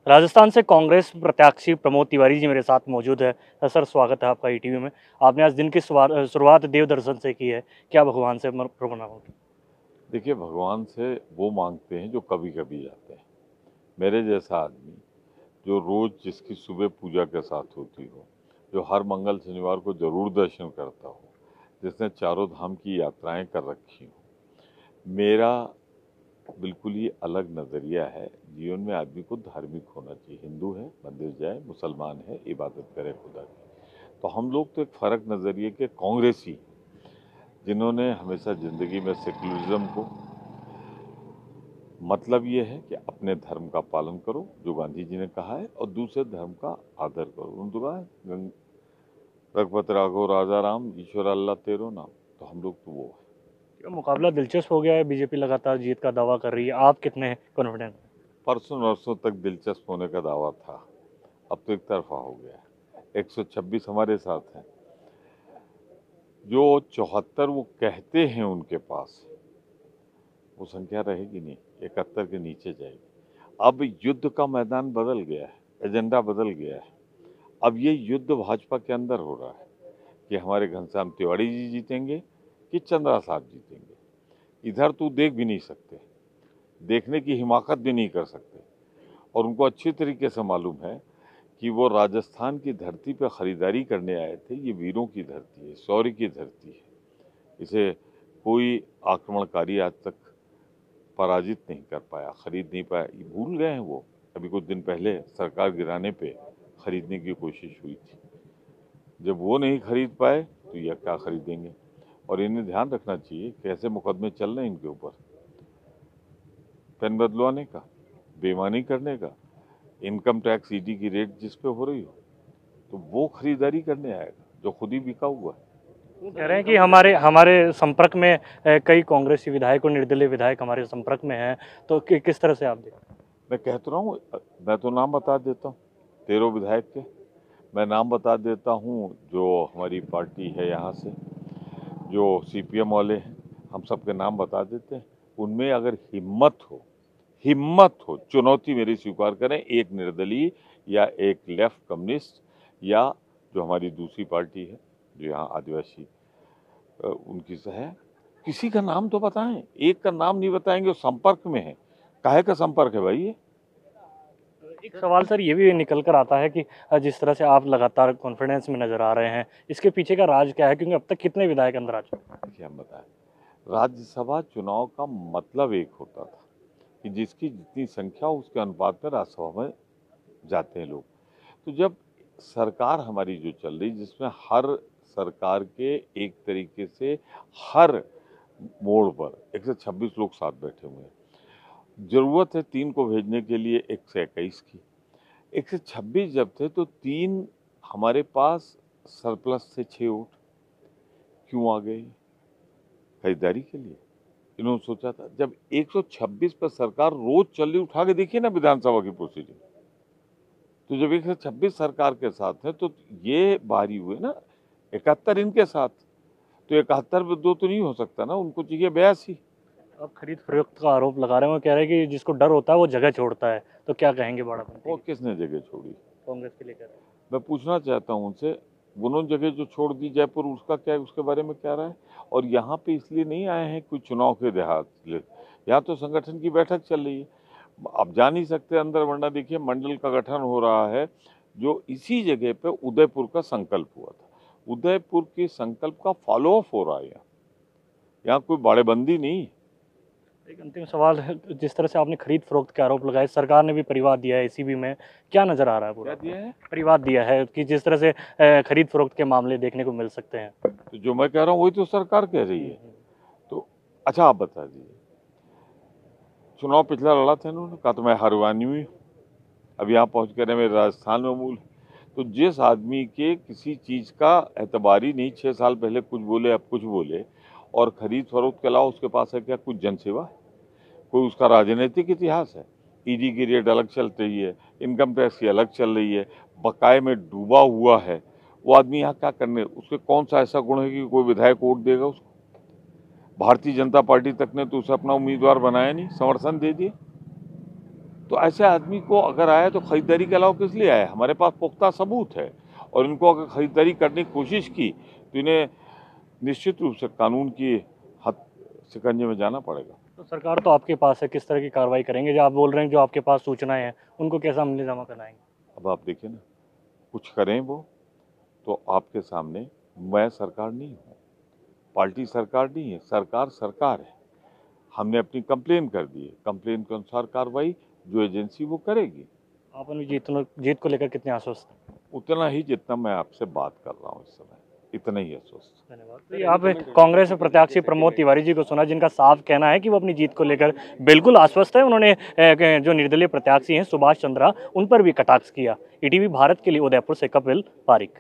राजस्थान से कांग्रेस प्रत्याशी प्रमोद तिवारी जी मेरे साथ मौजूद है। सर, स्वागत है आपका ईटीवी में। आपने आज दिन की शुरुआत देव दर्शन से की है, क्या भगवान से प्रणाम होगी? देखिए, भगवान से वो मांगते हैं जो कभी कभी जाते हैं। मेरे जैसा आदमी जो रोज जिसकी सुबह पूजा के साथ होती हो, जो हर मंगल शनिवार को जरूर दर्शन करता हो, जिसने चारों धाम की यात्राएं कर रखी हो, मेरा बिल्कुल ही अलग नज़रिया है। जीवन में आदमी को धार्मिक होना चाहिए। हिंदू है, मंदिर जाए, मुसलमान है, इबादत करे खुदा की। तो हम लोग तो एक फ़र्क नज़रिए के कांग्रेसी, जिन्होंने हमेशा ज़िंदगी में सेकुलरिज्म को मतलब ये है कि अपने धर्म का पालन करो जो गांधी जी ने कहा है, और दूसरे धर्म का आदर करो। उन्होंने तो कहा है, रघुपत राघव राजा राम ईश्वर अल्लाह तेरो नाम। तो हम लोग तो वो है। क्या मुकाबला दिलचस्प हो गया है? बीजेपी लगातार जीत का दावा कर रही है, आप कितने कॉन्फिडेंट? परसों नरसों तक दिलचस्प होने का दावा था, अब तो एक तरफा हो गया है। 126 हमारे साथ हैं। जो 74 वो कहते हैं उनके पास, वो संख्या रहेगी नहीं, 71 के नीचे जाएगी। अब युद्ध का मैदान बदल गया है, एजेंडा बदल गया है। अब ये युद्ध भाजपा के अंदर हो रहा है कि हमारे घनश्याम तिवारी जी जीतेंगे कि चंद्रा साहब जीतेंगे। इधर तो देख भी नहीं सकते, देखने की हिमाकत भी नहीं कर सकते। और उनको अच्छी तरीके से मालूम है कि वो राजस्थान की धरती पर खरीदारी करने आए थे। ये वीरों की धरती है, शौर्य की धरती है। इसे कोई आक्रमणकारी आज तक पराजित नहीं कर पाया, खरीद नहीं पाया। ये भूल गए हैं वो। अभी कुछ दिन पहले सरकार गिराने पे खरीदने की कोशिश हुई थी। जब वो नहीं खरीद पाए तो ये क्या खरीदेंगे? और इन्हें ध्यान रखना चाहिए कैसे मुकदमे चल रहे हैं इनके ऊपर, पेन बदलवाने का, बेईमानी करने का, इनकम टैक्स ईडी की रेट जिस पे हो रही हो, तो वो खरीदारी करने आएगा जो खुद ही बिका हुआ है। वो कह रहे हैं कि हमारे हमारे संपर्क में कई कांग्रेसी विधायक और निर्दलीय विधायक हमारे संपर्क में हैं, तो किस तरह से आप देखते मैं कह तो रहा हूँ, मैं तो नाम बता देता हूँ 13 विधायक के। मैं नाम बता देता हूँ जो हमारी पार्टी है यहाँ से, जो सीपीएम वाले हैं, हम सबके नाम बता देते हैं। उनमें अगर हिम्मत हो, चुनौती मेरी स्वीकार करें, एक निर्दलीय या एक लेफ्ट कम्युनिस्ट या जो हमारी दूसरी पार्टी है जो यहाँ आदिवासी उनकी से है, किसी का नाम तो बताएं। एक का नाम नहीं बताएंगे, वो संपर्क में है। काहे का संपर्क है भाई ये? हैं? एक सवाल सर ये भी निकल कर आता है कि जिस तरह से आप लगातार कॉन्फिडेंस में नजर आ रहे हैं, इसके पीछे का राज क्या है? क्योंकि अब तक कितने विधायक अंदर आ चुके हैं? देखिए, हम बताएं, राज्यसभा चुनाव का मतलब एक होता था कि जिसकी जितनी संख्या उसके अनुपात में राज्यसभा में जाते हैं लोग। तो जब सरकार हमारी जो चल रही, जिसमें हर सरकार के एक तरीके से हर मोड़ पर 126 लोग साथ बैठे हुए हैं, जरूरत है 3 को भेजने के लिए 121 की। 126 जब थे तो 3 हमारे पास सरप्लस से 6 वोट क्यों आ गए? खरीदारी के लिए इन्होंने सोचा था। जब 126 पर सरकार रोज चल रही, उठा के देखिए ना विधानसभा की प्रोसीडिंग। तो जब 126 सरकार के साथ है तो ये बारी हुए ना 71 इनके साथ, तो 71 में 2 तो नहीं हो सकता ना, उनको चाहिए 82। अब खरीद फरोख्त का आरोप लगा रहे हैं, वो कह रहे हैं कि जिसको डर होता है वो जगह छोड़ता है, तो क्या कहेंगे बड़ा और पंथी किसने जगह छोड़ी? कांग्रेस के लिए कह रहे हैं? मैं पूछना चाहता हूँ उनसे, उन्होंने जगह जो छोड़ दी जयपुर, उसका क्या है, उसके बारे में क्या रहा है? और यहाँ पे इसलिए नहीं आए हैं कोई चुनाव के देहात, यहाँ तो संगठन की बैठक चल रही है। आप जा नहीं सकते अंदर, वरना देखिए मंडल का गठन हो रहा है, जो इसी जगह पे उदयपुर का संकल्प हुआ था। उदयपुर के संकल्प का फॉलो अप हो रहा है यहाँ कोई बाड़ेबंदी नहीं। एक अंतिम सवाल है, जिस तरह से आपने खरीद फरोख्त के आरोप लगाए, सरकार ने भी परिवाद दिया है एसीबी में, क्या नजर आ रहा है पूरा? क्या दिया है? परिवाद दिया है कि जिस तरह से खरीद फरोख्त के मामले देखने को मिल सकते हैं। तो जो मैं कह रहा हूँ वही तो सरकार कह रही है। तो अच्छा, आप बता दीजिए, चुनाव पिछला लड़ा था इन्होंने, कहा तो मैं हारवानी हुई, अब यहाँ पहुँच कर मेरे राजस्थान में मूल। तो जिस आदमी के किसी चीज़ का एतबार ही नहीं, 6 साल पहले कुछ बोले अब कुछ बोले, और खरीद फरोख्त के अलावा उसके पास है क्या? कुछ जनसेवा, कोई उसका राजनीतिक इतिहास है? ईडी की रेट अलग चल रही है, इनकम टैक्स की अलग चल रही है, बकाये में डूबा हुआ है। वो आदमी यहाँ क्या करने, उसके कौन सा ऐसा गुण है कि कोई विधायक वोट देगा उसको? भारतीय जनता पार्टी तक ने तो उसे अपना उम्मीदवार बनाया नहीं, समर्थन दे दिए। तो ऐसे आदमी को अगर आया तो खरीदारी के अलावा किस लिए आया? हमारे पास पुख्ता सबूत है, और इनको अगर खरीदारी करने की कोशिश की तो इन्हें निश्चित रूप से कानून की हद शिकंजे में जाना पड़ेगा। तो सरकार तो आपके पास है, किस तरह की कार्रवाई करेंगे? जो आप बोल रहे हैं जो आपके पास सूचनाएं हैं उनको कैसा अमली जमा कराएंगे? अब आप देखिए ना, कुछ करें वो तो आपके सामने। मैं सरकार नहीं हूँ, पार्टी सरकार नहीं है, सरकार सरकार है। हमने अपनी कंप्लेन कर दी है, कंप्लेन के अनुसार कार्रवाई जो एजेंसी वो करेगी। आप अपनी जीत को लेकर कितने आश्वस्त हैं? उतना ही जितना मैं आपसे बात कर रहा हूँ इस समय, इतना ही आश्वस्त। धन्यवाद। तो यहाँ पे कांग्रेस प्रत्याशी प्रमोद तिवारी जी को सुना, जिनका साफ कहना है कि वो अपनी जीत को लेकर बिल्कुल आश्वस्त है। उन्होंने जो निर्दलीय प्रत्याशी हैं सुभाष चंद्रा, उन पर भी कटाक्ष किया। ईटीवी भारत के लिए उदयपुर से कपिल पारिक।